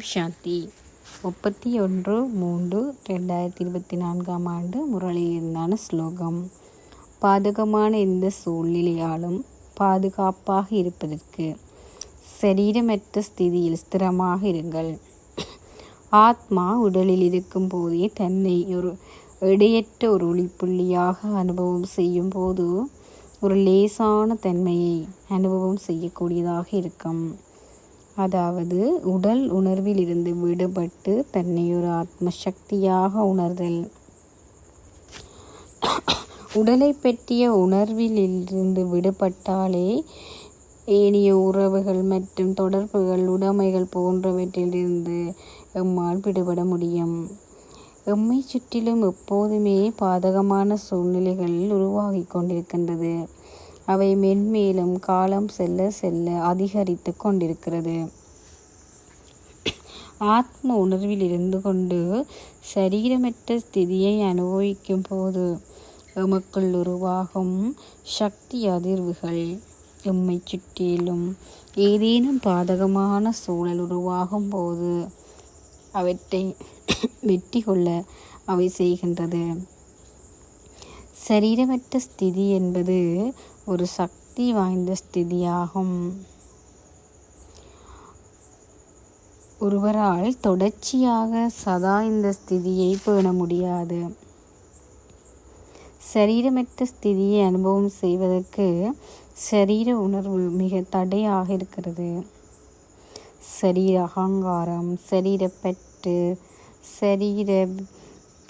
சாந்தி. 31/3/2024 முரளியிலிருந்தான ஸ்லோகம். பாதகமான எந்த சூழ்நிலையாலும் பாதுகாப்பாக இருப்பதற்கு சரீரமற்ற ஸ்திதியில் ஸ்திரமாக இருங்கள். ஆத்மா உடலில் இருக்கும் போதே தன்னை ஒரு எடையற்ற ஒரு ஒளிப்புள்ளியாக அனுபவம் செய்யும் போது ஒரு லேசான தன்மையை அனுபவம் செய்யக்கூடியதாக இருக்கும். அதாவது உடல் உணர்வில் இருந்து விடுபட்டு தன்னை ஒரு ஆத்ம சக்தியாக உணர்தல். உடலை பற்றிய உணர்வில் இருந்து விடுபட்டாலே ஏனைய உறவுகள் மற்றும் தொடர்புகள், உடைமைகள் போன்றவற்றிலிருந்து எம்மால் விடுபட முடியும். எம்மை சுற்றிலும் எப்போதுமே பாதகமான சூழ்நிலைகள் உருவாகி கொண்டிருக்கின்றது. அவை மென்மேலும் காலம் செல்ல செல்ல அதிகரித்து கொண்டிருக்கிறது. ஆத்ம உணர்வில் இருந்து கொண்டு சரீரமற்ற ஸ்திதியை அனுபவிக்கும் போது எமக்குள் உருவாகும் சக்தி அதிர்வுகள் எம்மை சுற்றிலும் ஏதேனும் பாதகமான சூழல் உருவாகும் போது அவற்றை வெற்றி கொள்ள அவை செய்கின்றது. சரீரமற்ற ஸ்திதி என்பது ஒரு சக்தி வாய்ந்த ஸ்திதியாகும். ஒருவரால் தொடர்ச்சியாக சதா இந்த ஸ்திதியை பேண முடியாது. சரீரமற்ற ஸ்திதியை அனுபவம் செய்வதற்கு சரீர உணர்வு மிக தடையாக இருக்கிறது. சரீர அகங்காரம், சரீரப்பற்று, சரீர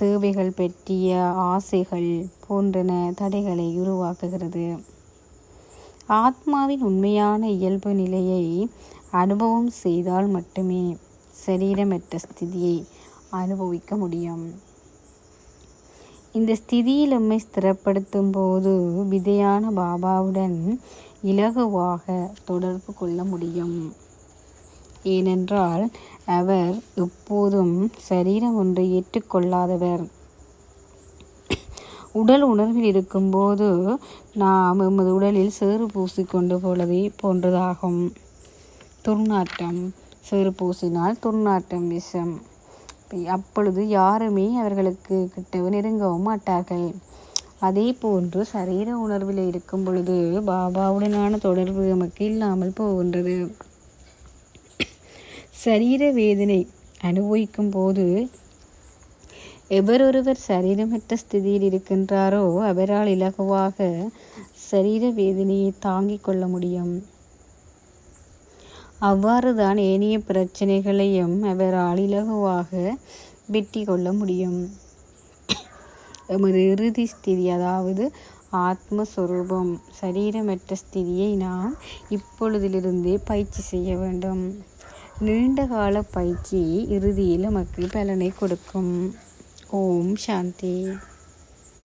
தேவைகள் பற்றிய ஆசைகள் போன்றன தடைகளை உருவாக்குகிறது. ஆத்மாவின் உண்மையான இயல்பு நிலையை அனுபவம் செய்தால் மட்டுமே சரீரமற்ற ஸ்திதியை அனுபவிக்க முடியும். இந்த ஸ்திதியில் எம்மை ஸ்திரப்படுத்தும் போது விதையான பாபாவுடன் இலகுவாக தொடர்பு கொள்ள முடியும். ஏனென்றால் அவர் எப்போதும் சரீரம் ஒன்றை ஏற்றுக்கொள்ளாதவர். உடல் உணர்வில் இருக்கும்போது நாம் எமது உடலில் சேறு பூசிக்கொண்டு போன்றதாகும். துர்நாற்றம், சேறு பூசினால் துர்நாற்றம் விஷம். அப்பொழுது யாருமே அவர்களுக்கு கிட்ட நெருங்கவும் மாட்டார்கள். அதே போன்று சரீர உணர்வில் இருக்கும் பொழுது பாபாவுடனான தொடர்பு நமக்கு இல்லாமல் போகின்றது. சரீர வேதனை அனுபவிக்கும் போது எவரொருவர் சரீரமற்ற ஸ்திதியில் இருக்கின்றாரோ அவரால் இலகுவாக சரீர வேதனையை தாங்கிக் கொள்ள முடியும். அவ்வாறு தான் ஏனைய பிரச்சனைகளையும் அவரால் இலகுவாக வெற்றி கொள்ள முடியும். எமது இறுதி ஸ்திதி, அதாவது ஆத்மஸ்வரூபம், சரீரமற்ற ஸ்திதியை நாம் இப்பொழுதிலிருந்தே பயிற்சி செய்ய வேண்டும். நீண்ட கால பயிற்சி இறுதியில் நமக்கு பலனை கொடுக்கும். ஓம் சாந்தி.